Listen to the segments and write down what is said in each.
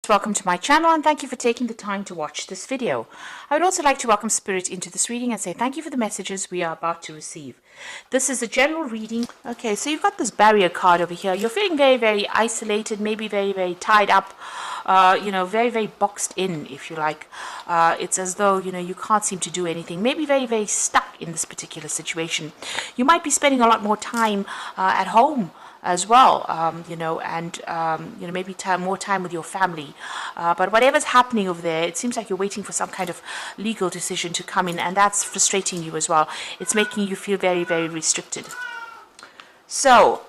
Welcome to my channel and thank you for taking the time to watch this video. I would also like to welcome Spirit into this reading and say thank you for the messages we are about to receive. This is a general reading. Okay, so you've got this barrier card over here. You're feeling very, very isolated, maybe very, very tied up, very, very boxed in, if you like. It's as though, you can't seem to do anything. Maybe very, very stuck in this particular situation. You might be spending a lot more time at home as well, maybe more time with your family. But whatever's happening over there, it seems like you're waiting for some kind of legal decision to come in, and that's frustrating you as well. It's making you feel very, very restricted. So,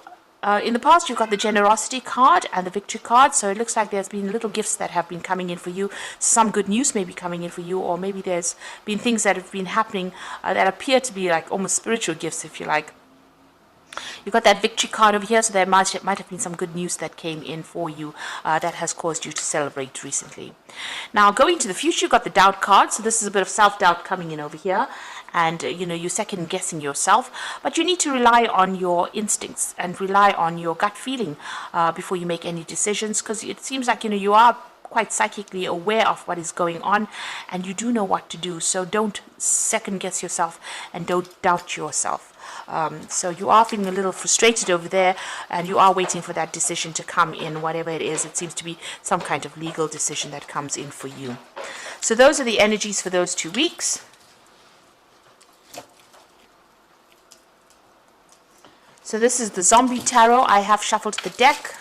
in the past, you've got the generosity card and the victory card. So it looks like there's been little gifts that have been coming in for you. Some good news may be coming in for you, or maybe there's been things that have been happening that appear to be like almost spiritual gifts, if you like. You've got that victory card over here, so there might have been some good news that came in for you that has caused you to celebrate recently. Now, going to the future, you've got the doubt card, so this is a bit of self-doubt coming in over here, and you're second-guessing yourself, but you need to rely on your instincts and rely on your gut feeling before you make any decisions, because it seems like, you are quite psychically aware of what is going on, and you do know what to do, so don't second-guess yourself and don't doubt yourself. So you are feeling a little frustrated over there, and you are waiting for that decision to come in, whatever it is. It seems to be some kind of legal decision that comes in for you. So those are the energies for those 2 weeks. So this is the Zombie Tarot. I have shuffled the deck.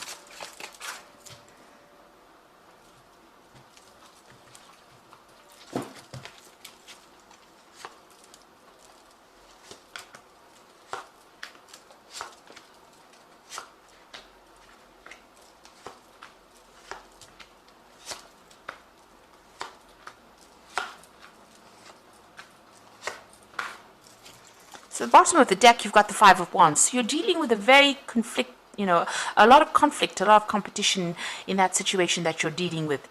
So at the bottom of the deck, you've got the Five of Wands. So you're dealing with a very a lot of conflict, a lot of competition in that situation that you're dealing with.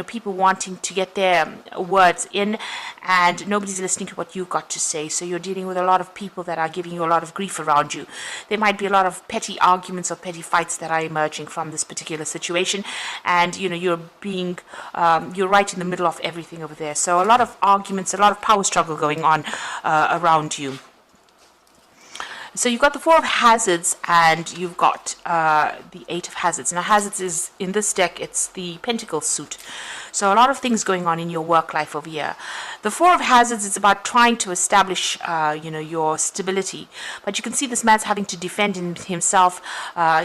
People wanting to get their words in, and nobody's listening to what you've got to say. So you're dealing with a lot of people that are giving you a lot of grief around you. There might be a lot of petty arguments or petty fights that are emerging from this particular situation, and you're right in the middle of everything over there. So a lot of arguments, a lot of power struggle going on around you. So you've got the Four of Hazards, and you've got the Eight of Hazards. Now, Hazards is, in this deck, it's the Pentacles suit. So a lot of things going on in your work life over here. The Four of Hazards is about trying to establish, your stability. But you can see this man's having to defend himself.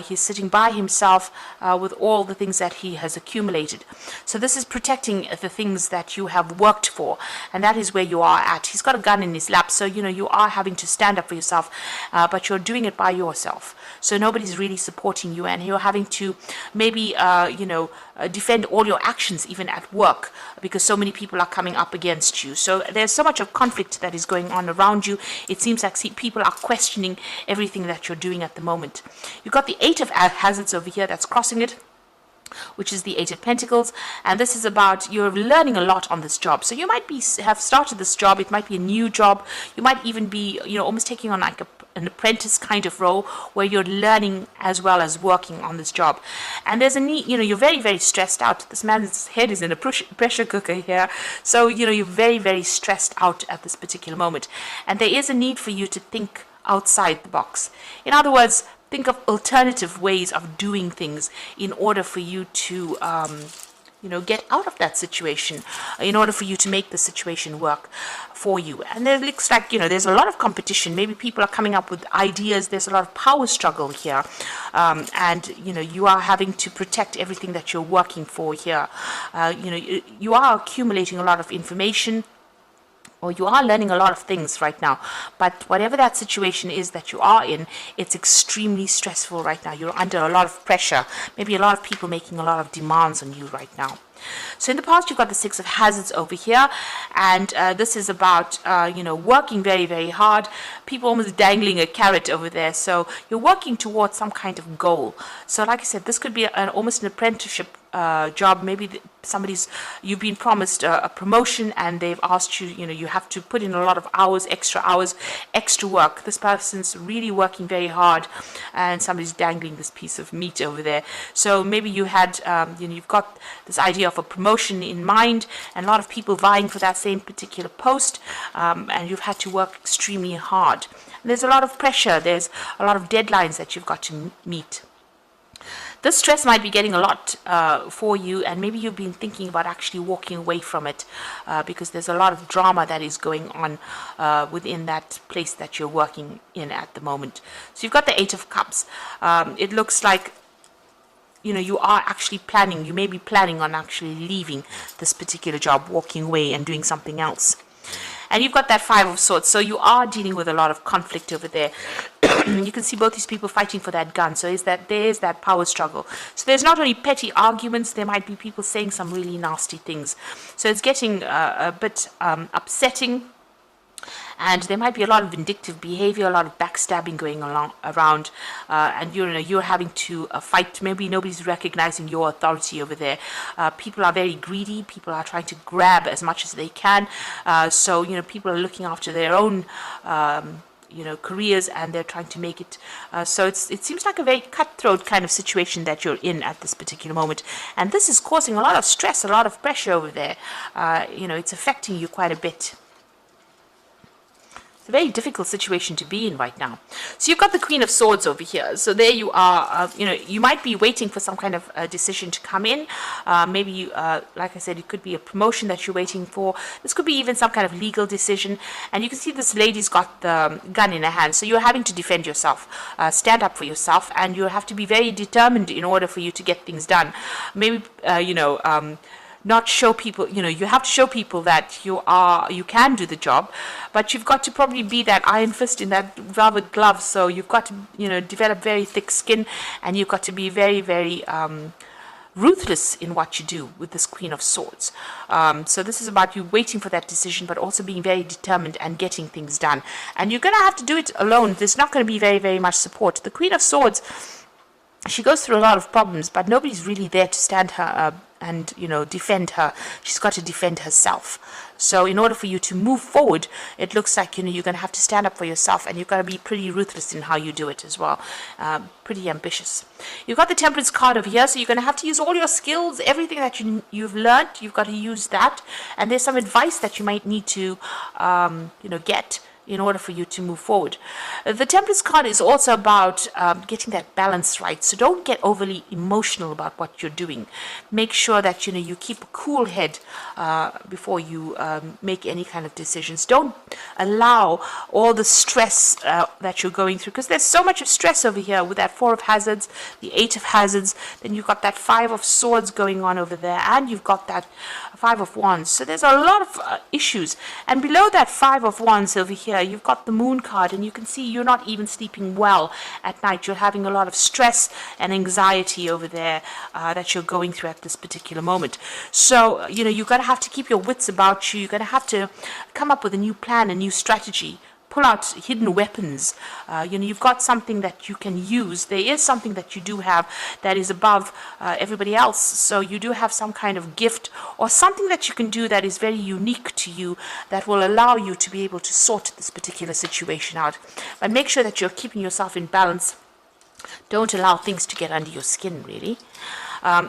He's sitting by himself with all the things that he has accumulated. So this is protecting the things that you have worked for, and that is where you are at. He's got a gun in his lap, so you are having to stand up for yourself, but you're doing it by yourself. So nobody's really supporting you, and you're having to maybe defend all your actions even at work, because so many people are coming up against you. So there's so much of conflict that is going on around you. It seems like people are questioning everything that you're doing at the moment. You've got the Eight of Hazards over here that's crossing it, which is the Eight of Pentacles, and this is about you're learning a lot on this job. So you might have started this job. It might be a new job. You might even be almost taking on like an apprentice kind of role where you're learning as well as working on this job. And there's a need, you're very, very stressed out. This man's head is in a pressure cooker here. So, you're very, very stressed out at this particular moment. And there is a need for you to think outside the box. In other words, think of alternative ways of doing things in order for you to get out of that situation, in order for you to make the situation work for you. And it looks like, there's a lot of competition. Maybe people are coming up with ideas. There's a lot of power struggle here. And, you are having to protect everything that you're working for here. You are accumulating a lot of information, or you are learning a lot of things right now. But whatever that situation is that you are in, it's extremely stressful right now. You're under a lot of pressure. Maybe a lot of people making a lot of demands on you right now. So in the past, you've got the Six of Hazards over here, and this is about, working very, very hard. People almost dangling a carrot over there. So you're working towards some kind of goal. So like I said, this could be almost an apprenticeship job. Maybe you've been promised a promotion, and they've asked you, you have to put in a lot of hours, extra work. This person's really working very hard, and somebody's dangling this piece of meat over there. So maybe you had, you've got this idea of a promotion in mind, and a lot of people vying for that same particular post, and you've had to work extremely hard. And there's a lot of pressure. There's a lot of deadlines that you've got to meet. This stress might be getting a lot for you, and maybe you've been thinking about actually walking away from it because there's a lot of drama that is going on within that place that you're working in at the moment. So you've got the Eight of Cups. It looks like you are actually planning, you may be planning on actually leaving this particular job, walking away and doing something else. And you've got that Five of Swords, so you are dealing with a lot of conflict over there. You can see both these people fighting for that gun, so there is that power struggle. So there's not only petty arguments, there might be people saying some really nasty things. So it's getting a bit upsetting. And there might be a lot of vindictive behavior, a lot of backstabbing going around, and you're having to fight. Maybe nobody's recognizing your authority over there. People are very greedy. People are trying to grab as much as they can. So people are looking after their own careers, and they're trying to make it. So it seems like a very cutthroat kind of situation that you're in at this particular moment, and this is causing a lot of stress, a lot of pressure over there. It's affecting you quite a bit. A very difficult situation to be in right now. So you've got the Queen of Swords over here. So there you are. You might be waiting for some kind of decision to come in. Maybe, like I said, it could be a promotion that you're waiting for. This could be even some kind of legal decision. And you can see this lady's got the gun in her hand. So you're having to defend yourself, stand up for yourself, and you have to be very determined in order for you to get things done. Maybe, not show people, you have to show people that you can do the job, but you've got to probably be that iron fist in that velvet glove. So you've got to, develop very thick skin, and you've got to be very, very ruthless in what you do with this Queen of Swords. So this is about you waiting for that decision, but also being very determined and getting things done. And you're going to have to do it alone. There's not going to be very, very much support. The Queen of Swords, she goes through a lot of problems, but nobody's really there to stand her up and defend her. She's got to defend herself. So in order for you to move forward, it looks like you're going to have to stand up for yourself, and you've got to be pretty ruthless in how you do it as well. Pretty ambitious. You've got the Temperance card over here, so you're going to have to use all your skills, everything that you've learned. You've got to use that, and there's some advice that you might need to get in order for you to move forward. The Temperance card is also about getting that balance right. So don't get overly emotional about what you're doing. Make sure that you keep a cool head before you make any kind of decisions. Don't allow all the stress that you're going through, because there's so much of stress over here with that Four of Hazards, the Eight of Hazards, then you've got that Five of Swords going on over there, and you've got that Five of Wands. So there's a lot of issues. And below that Five of Wands over here, you've got the Moon card, and you can see you're not even sleeping well at night. You're having a lot of stress and anxiety over there that you're going through at this particular moment. So, you're going to have to keep your wits about you. You're going to have to come up with a new plan, a new strategy. Pull out hidden weapons. You've got something that you can use. There is something that you do have that is above everybody else. So you do have some kind of gift or something that you can do that is very unique to you, that will allow you to be able to sort this particular situation out. But make sure that you're keeping yourself in balance. Don't allow things to get under your skin, really.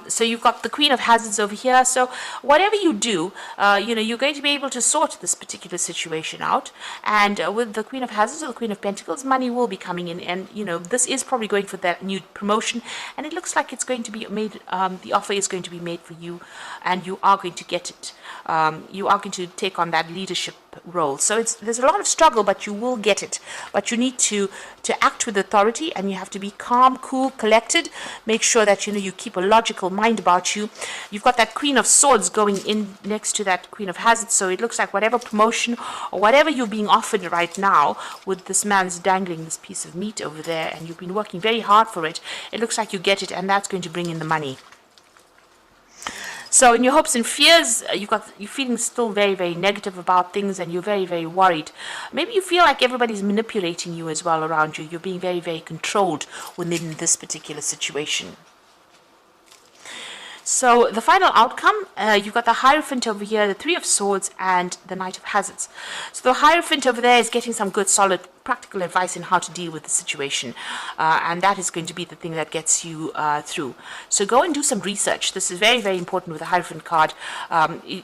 So you've got the Queen of Hazards over here. So whatever you do, you're going to be able to sort this particular situation out. And with the Queen of Hazards or the Queen of Pentacles, money will be coming in. And, this is probably going for that new promotion. And it looks like it's going to be made, the offer is going to be made for you. And you are going to get it. You are going to take on that leadership role. So there's a lot of struggle, but you will get it. But you need to act with authority, and you have to be calm, cool, collected. Make sure that you keep a logical mind about you. You've got that Queen of Swords going in next to that Queen of Hazards. So it looks like whatever promotion or whatever you're being offered right now, with this man's dangling this piece of meat over there, and you've been working very hard for it, it looks like you get it, and that's going to bring in the money. So in your hopes and fears, you're feeling still very, very negative about things, and you're very, very worried. Maybe you feel like everybody's manipulating you as well around you. You're being very, very controlled within this particular situation. So the final outcome, you've got the Hierophant over here, the Three of Swords, and the Knight of Hazards. So the Hierophant over there is getting some good, solid, practical advice in how to deal with the situation. And that is going to be the thing that gets you through. So go and do some research. This is very, very important with the Hierophant card.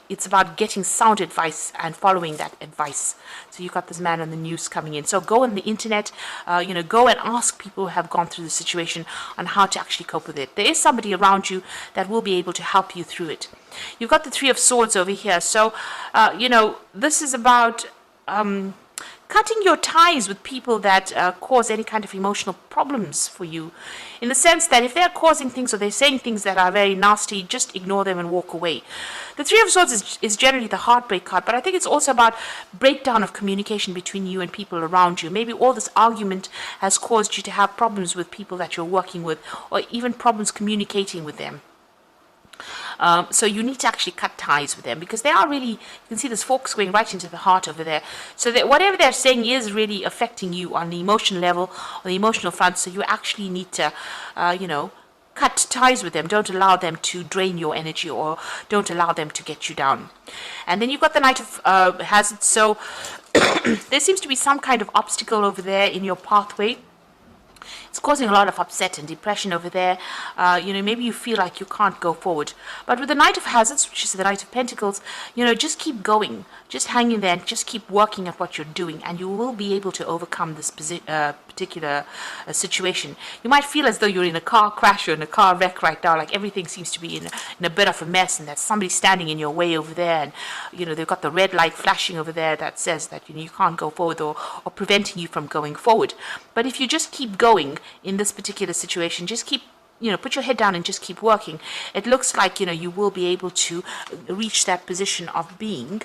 It's about getting sound advice and following that advice. So you've got this man on the news coming in. So go on the internet, go and ask people who have gone through the situation on how to actually cope with it. There is somebody around you that will be able to help you through it. You've got the Three of Swords over here. So, this is about cutting your ties with people that cause any kind of emotional problems for you, in the sense that if they're causing things or they're saying things that are very nasty, just ignore them and walk away. The Three of Swords is generally the heartbreak card, but I think it's also about breakdown of communication between you and people around you. Maybe all this argument has caused you to have problems with people that you're working with, or even problems communicating with them. So you need to actually cut ties with them, because they are really, you can see this forks going right into the heart over there. So that whatever they're saying is really affecting you on the emotional level, on the emotional front. So you actually need to, cut ties with them. Don't allow them to drain your energy, or don't allow them to get you down. And then you've got the Knight of Hazards. So there seems to be some kind of obstacle over there in your pathway. It's causing a lot of upset and depression over there. Maybe you feel like you can't go forward. But with the Knight of Hazards, which is the Knight of Pentacles, just keep going. Just hang in there and just keep working at what you're doing, and you will be able to overcome this particular situation. You might feel as though you're in a car crash or in a car wreck right now, like everything seems to be in a bit of a mess, and there's somebody standing in your way over there, and they've got the red light flashing over there that says that you can't go forward, or preventing you from going forward. But if you just keep going in this particular situation, just keep put your head down and just keep working, it looks like you will be able to reach that position of being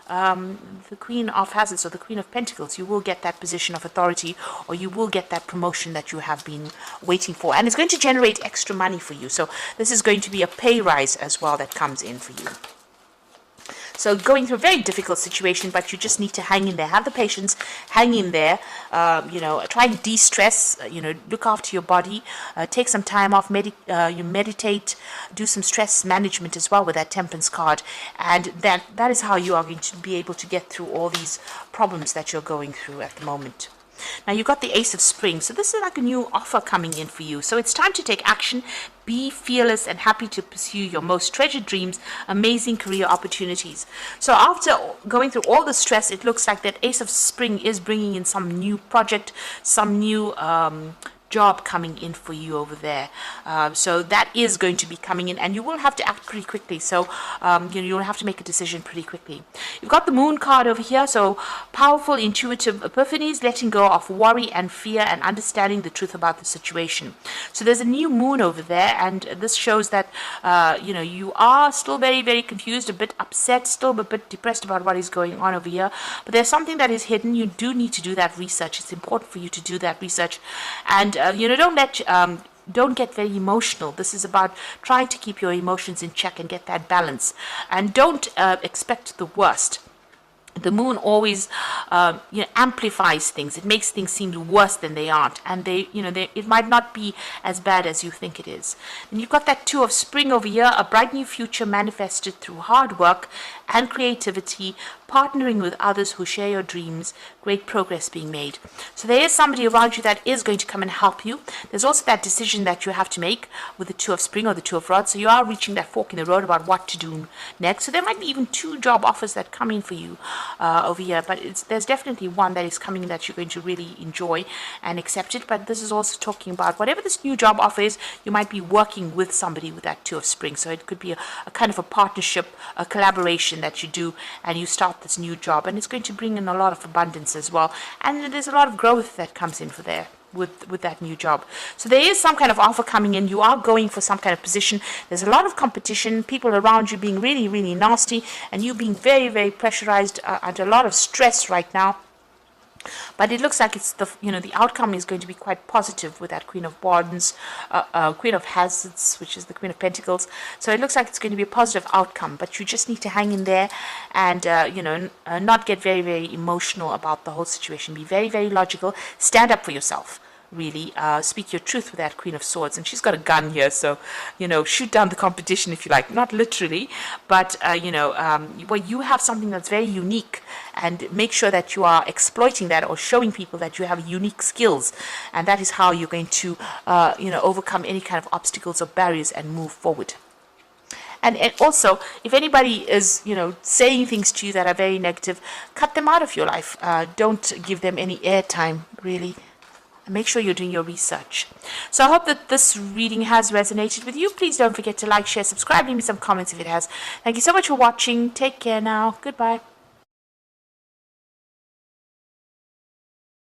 the Queen of Hazards, or the Queen of Pentacles. You will get that position of authority, or you will get that promotion that you have been waiting for, and it's going to generate extra money for you. So this is going to be a pay rise as well that comes in for you. So going through a very difficult situation, but you just need to hang in there. Have the patience, hang in there. Try and de-stress. Look after your body. Take some time off. You meditate. Do some stress management as well with that Temperance card, and that is how you are going to be able to get through all these problems that you're going through at the moment. Now you've got the Ace of Spring. So this is like a new offer coming in for you. So it's time to take action. Be fearless and happy to pursue your most treasured dreams, amazing career opportunities. So after going through all the stress, it looks like that Ace of Spring is bringing in some new project, some new job coming in for you over there. So that is going to be coming in, and you will have to act pretty quickly. So you'll have to make a decision pretty quickly. You've got the Moon card over here. So powerful, intuitive epiphanies, letting go of worry and fear, and understanding the truth about the situation. So there's a new moon over there, and this shows that you are still very, very confused, a bit upset, still a bit depressed about what is going on over here. But there's something that is hidden. You do need to do that research. It's important for you to do that research, and don't get very emotional. This is about trying to keep your emotions in check and get that balance, and don't expect the worst. The moon always amplifies things. It makes things seem worse than they aren't, and it might not be as bad as you think it is. And you've got that Two of Spring over here, a bright new future manifested through hard work and creativity, partnering with others who share your dreams, great progress being made. So there is somebody around you that is going to come and help you. There's also that decision that you have to make with the Two of Spring or the Two of Rods. So you are reaching that fork in the road about what to do next. So there might be even 2 job offers that come in for you over here, but there's definitely one that is coming that you're going to really enjoy and accept it. But this is also talking about whatever this new job offer is, you might be working with somebody with that Two of Spring. So it could be a kind of a partnership, a collaboration that you do, and you start this new job, and it's going to bring in a lot of abundance as well, and there's a lot of growth that comes in for there with that new job. So there is some kind of offer coming in. You are going for some kind of position. There's a lot of competition, people around you being really, really nasty, and you being very, very pressurized under a lot of stress right now. But it looks like it's the outcome is going to be quite positive with that Queen of Wands, Queen of Hazards, which is the Queen of Pentacles. So it looks like it's going to be a positive outcome, but you just need to hang in there and not get very, very emotional about the whole situation. Be very, very logical. Stand up for yourself. really. Speak your truth with that Queen of Swords. And she's got a gun here, so, shoot down the competition if you like. Not literally, but, well, you have something that's very unique, and make sure that you are exploiting that or showing people that you have unique skills. And that is how you're going to, overcome any kind of obstacles or barriers and move forward. And also, if anybody is, saying things to you that are very negative, cut them out of your life. Don't give them any airtime, really. And make sure you're doing your research. So I hope that this reading has resonated with you. Please don't forget to like, share, subscribe, leave me some comments if it has. Thank you so much for watching. Take care now. Goodbye.